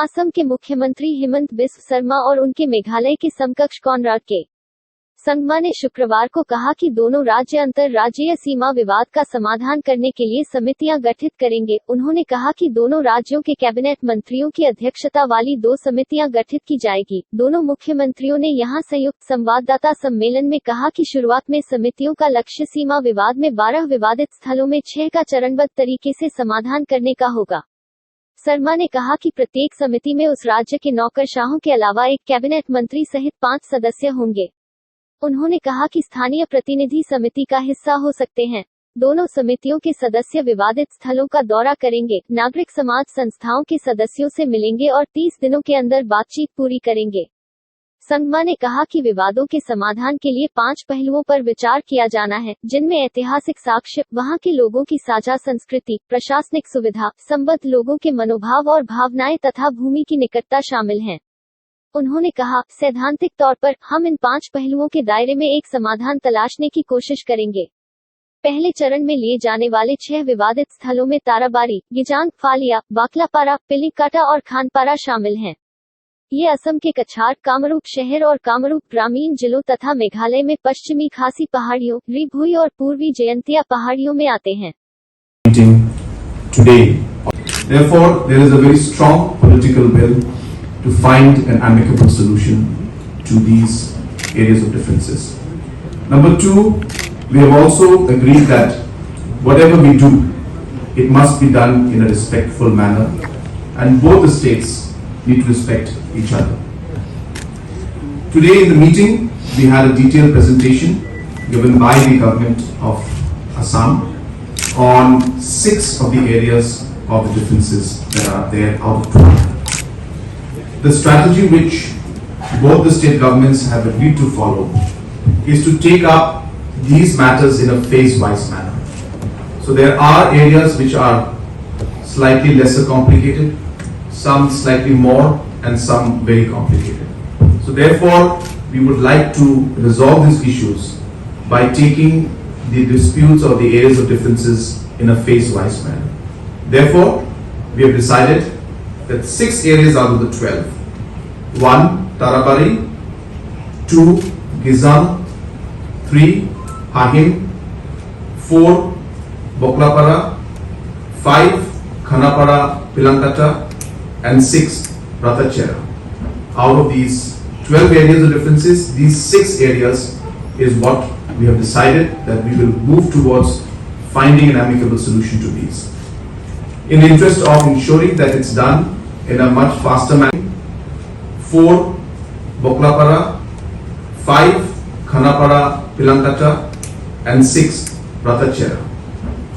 असम के मुख्यमंत्री हिमंत बिस्व शर्मा और उनके मेघालय के समकक्ष कॉनराड के संगमा ने शुक्रवार को कहा कि दोनों राज्य अंतर्राज्यीय सीमा विवाद का समाधान करने के लिए समितियां गठित करेंगे। उन्होंने कहा कि दोनों राज्यों के कैबिनेट मंत्रियों की अध्यक्षता वाली 2 समितियां गठित की जाएगी। दोनों मुख्यमंत्रियों ने यहां संयुक्त संवाददाता सम्मेलन में कहा कि शुरुआत में समितियों का लक्ष्य सीमा विवाद में 12 विवादित स्थलों में 6 का चरणबद्ध तरीके से समाधान करने का होगा। शर्मा ने कहा कि प्रत्येक समिति में उस राज्य के नौकरशाहों के अलावा एक कैबिनेट मंत्री सहित 5 सदस्य होंगे। उन्होंने कहा कि स्थानीय प्रतिनिधि समिति का हिस्सा हो सकते हैं। दोनों समितियों के सदस्य विवादित स्थलों का दौरा करेंगे, नागरिक समाज संस्थाओं के सदस्यों से मिलेंगे और 30 दिनों के अंदर बातचीत पूरी करेंगे। संगमा ने कहा कि विवादों के समाधान के लिए 5 पहलुओं पर विचार किया जाना है, जिनमें ऐतिहासिक साक्ष्य, वहां के लोगों की साझा संस्कृति, प्रशासनिक सुविधा, संबद्ध लोगों के मनोभाव और भावनाएं तथा भूमि की निकटता शामिल हैं। उन्होंने कहा, सैद्धांतिक तौर पर हम इन 5 पहलुओं के दायरे में एक समाधान तलाशने की कोशिश करेंगे। पहले चरण में लिए जाने वाले 6 विवादित स्थलों में ताराबारी, गिजांग, फालिया, बाकलापारा, पिलिकाटा और खानपारा शामिल हैं। ये असम के कछार, कामरूप शहर और कामरूप ग्रामीण जिलों तथा मेघालय में पश्चिमी खासी पहाड़ियों, री भुई और पूर्वी जयंतिया पहाड़ियों में आते हैं। Therefore, there is a very strong political will to find an amicable solution to these areas of differences. Number 2, we have also agreed that whatever we do, it must be done in a respectful manner, and both the states need to respect each other. Today in the meeting, we had a detailed presentation given by the government of Assam on 6 of the areas of the differences that are there out of 12. The strategy which both the state governments have agreed to follow is to take up these matters in a phase-wise manner. So there are areas which are slightly lesser complicated, some slightly more, and some very complicated. So therefore, we would like to resolve these issues by taking the disputes or the areas of differences in a phase-wise manner. Therefore, we have decided that 6 areas out of the 12. 1. Tarabari, 2. Gizang, 3. Hahim, 4. Boklapara, 5. Khanapara, Pilankata, and 6. Ratachera. Out of these 12 areas of differences, these 6 areas is what we have decided that we will move towards finding an amicable solution to these. In the interest of ensuring that it's done in a much faster manner, 4. Boklapara, 5. Khanapara, Pilankata, and 6. Ratachera.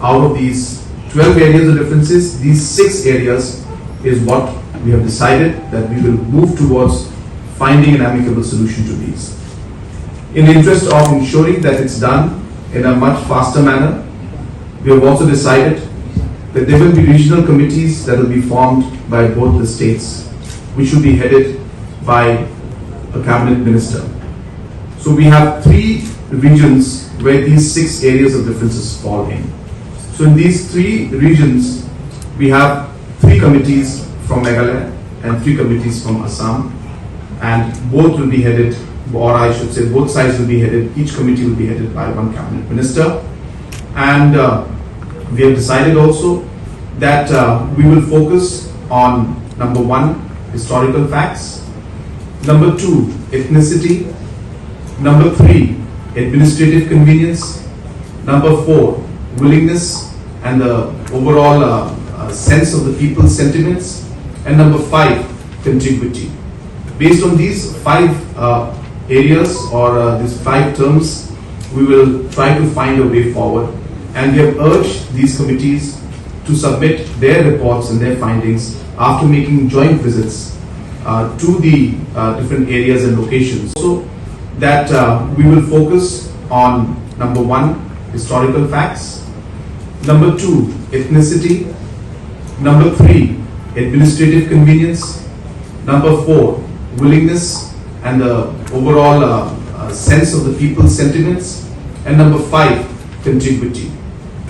Out of these 12 areas of differences, these 6 areas is what we have decided that we will move towards finding an amicable solution to these. In the interest of ensuring that it's done in a much faster manner, we have also decided that there will be regional committees that will be formed by both the states, which should be headed by a cabinet minister. So we have 3 regions where these 6 areas of differences fall in. So in these 3 regions, we have 3 committees from Meghalaya and 3 committees from Assam, and both will be headed, or I should say both sides will be headed, each committee will be headed by one cabinet minister. And we have decided also that we will focus on number 1, historical facts, number 2, ethnicity, number 3, administrative convenience, number 4, willingness and the overall sense of the people's sentiments, and number 5, contiguity. Based on these 5 areas or these 5 terms, we will try to find a way forward, and we have urged these committees to submit their reports and their findings after making joint visits to the different areas and locations. So that we will focus on number 1, historical facts, number 2, ethnicity, number 3, administrative convenience, number 4, willingness and the overall sense of the people's sentiments, and number 5, contiguity.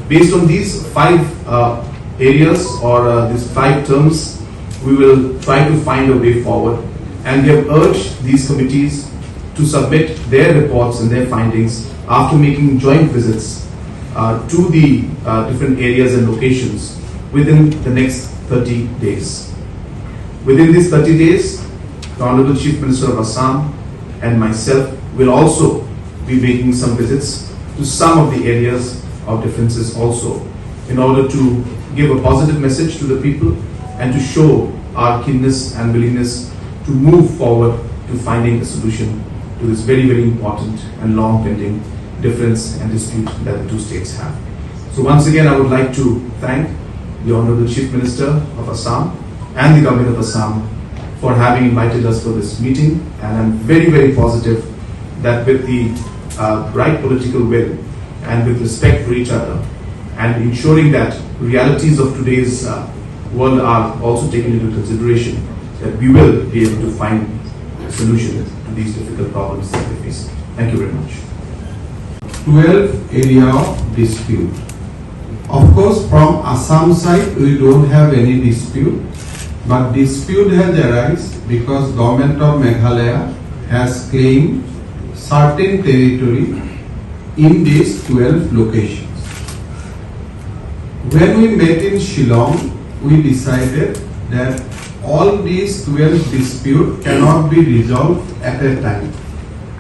Based on these 5 areas or these 5 terms, we will try to find a way forward, and we have urged these committees to submit their reports and their findings after making joint visits to the different areas and locations within the next 30 days. Within these 30 days, the Honorable Chief Minister of Assam and myself will also be making some visits to some of the areas of differences also, in order to give a positive message to the people and to show our keenness and willingness to move forward to finding a solution to this very, very important and long pending difference and dispute that the two states have. So once again, I would like to thank the Honorable Chief Minister of Assam and the Government of Assam for having invited us for this meeting, and I'm very, very positive that with the right political will and with respect for each other and ensuring that realities of today's world are also taken into consideration, that we will be able to find a solution to these difficult problems that we face. Thank you very much. 12 area of dispute. Of course, from Assam side, we don't have any dispute, but dispute has arisen because Government of Meghalaya has claimed certain territory in these 12 locations. When we met in Shillong, we decided that all these 12 disputes cannot be resolved at a time.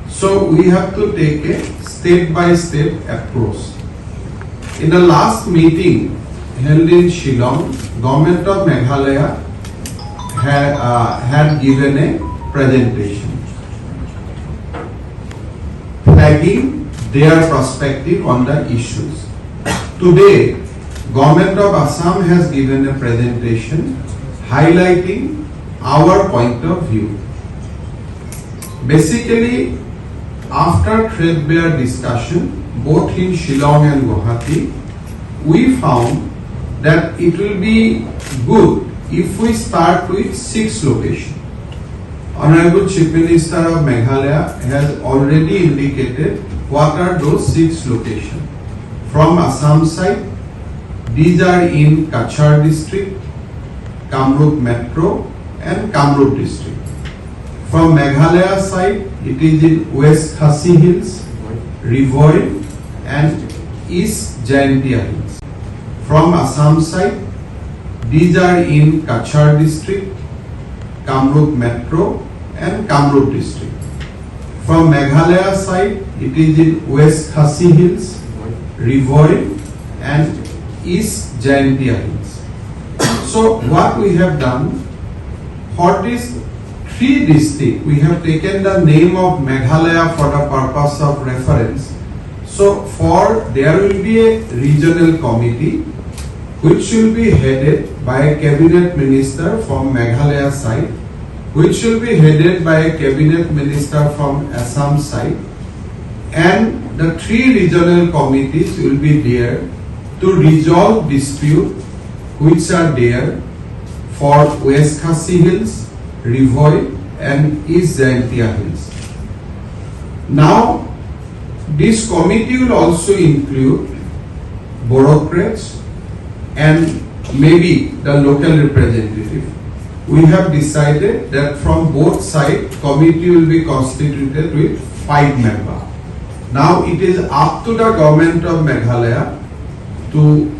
So we have to take a step-by-step approach. In the last meeting held in Shillong, Government of Meghalaya had given a presentation flagging their perspective on the issues. Today, Government of Assam has given a presentation highlighting our point of view. Basically, after threadbare discussion, both in Shillong and Guwahati, we found that it will be good if we start with 6 locations. Honorable Chief Minister of Meghalaya has already indicated what are those 6 locations. From Assam side, these are in Kachar district, Kamrup Metro and Kamrup district. From Meghalaya side, it is in West Khasi Hills, Rivoi and East Jaintia Hills. From Assam side, these are in Kachar district, Kamrup Metro and Kamrup district. From Meghalaya side, it is in West Khasi Hills, Rivoi and East Jaintia Hills. So what we have done, for these 3 districts, we have taken the name of Meghalaya for the purpose of reference. So there will be a regional committee which will be headed by a cabinet minister from Meghalaya side, which will be headed by a cabinet minister from Assam side, and the 3 regional committees will be there to resolve dispute which are there for West Khasi Hills, Rivoi and East Jaintia Hills. Now, this committee will also include bureaucrats and maybe the local representative. We have decided that from both sides, committee will be constituted with 5 members. Now it is up to the Government of Meghalaya to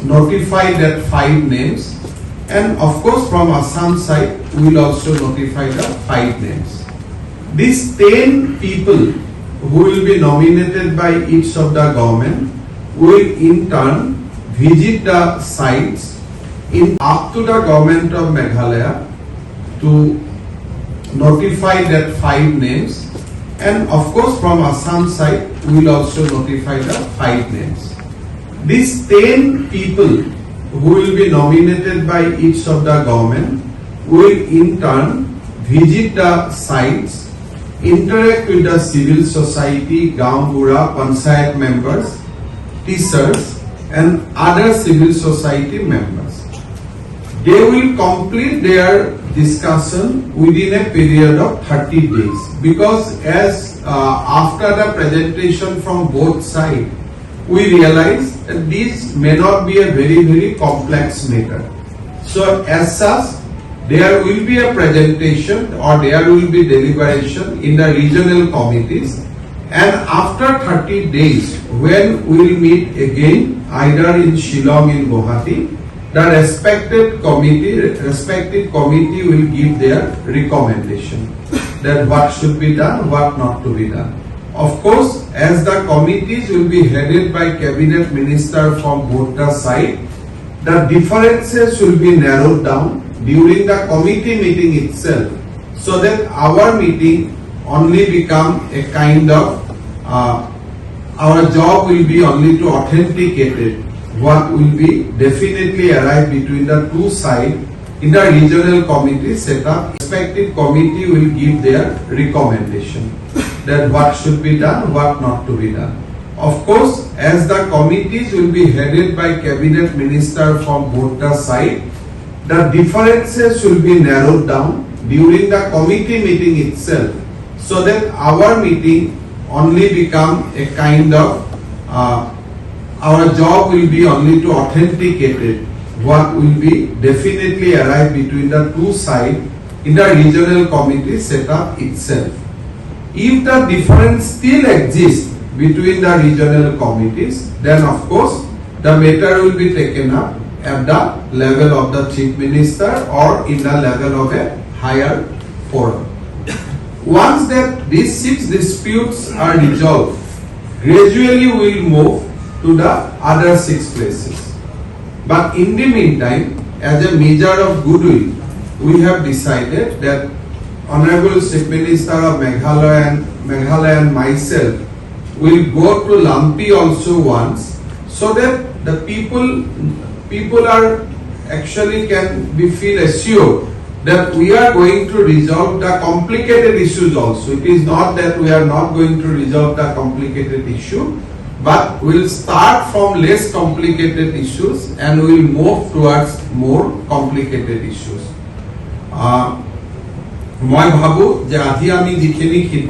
notify that 5 names, and of course from Assam side we will also notify the 5 names. These 10 people who will be nominated by each of the government will in turn visit the sites up to the Government of Meghalaya to notify that 5 names, and of course from Assam side we will also notify the 5 names. These 10 people who will be nominated by each of the government will in turn visit the sites, interact with the civil society, Gaon Bura, Panchayat members, teachers and other civil society members. They will complete their discussion within a period of 30 days, because as after the presentation from both sides, we realize that this may not be a very complex matter. So as such, there will be a presentation or there will be deliberation in the regional committees, and after 30 days when we will meet again either in Shillong in Guwahati, the respective committee will give their recommendation that what should be done, what not to be done. Of course, as the committees will be headed by cabinet minister from both the side, the differences will be narrowed down during the committee meeting itself, so that our meeting only become a kind of our job will be only to authenticate it, what will be definitely arrive between the two sides in the regional committee set up. Respective committee will give their recommendation that what should be done, what not to be done. Of course, as the committees will be headed by cabinet minister from both the sides, the differences will be narrowed down during the committee meeting itself, so that our meeting only become a kind of our job will be only to authenticate it, what will be definitely arrive between the two sides in the regional committee set up itself. If the difference still exists between the regional committees, then of course the matter will be taken up at the level of the chief minister or in the level of a higher forum. Once that these 6 disputes are resolved, gradually we will move to the other 6 places. But in the meantime, as a measure of goodwill, we have decided that Honorable Chief Minister of Meghalaya and myself will go to Lampi also once, so that the people are actually can be feel assured that we are going to resolve the complicated issues also. It is not that we are not going to resolve the complicated issue, but we will start from less complicated issues and we will move towards more complicated issues. মই ভাবো যে আজি আমি যিখিনি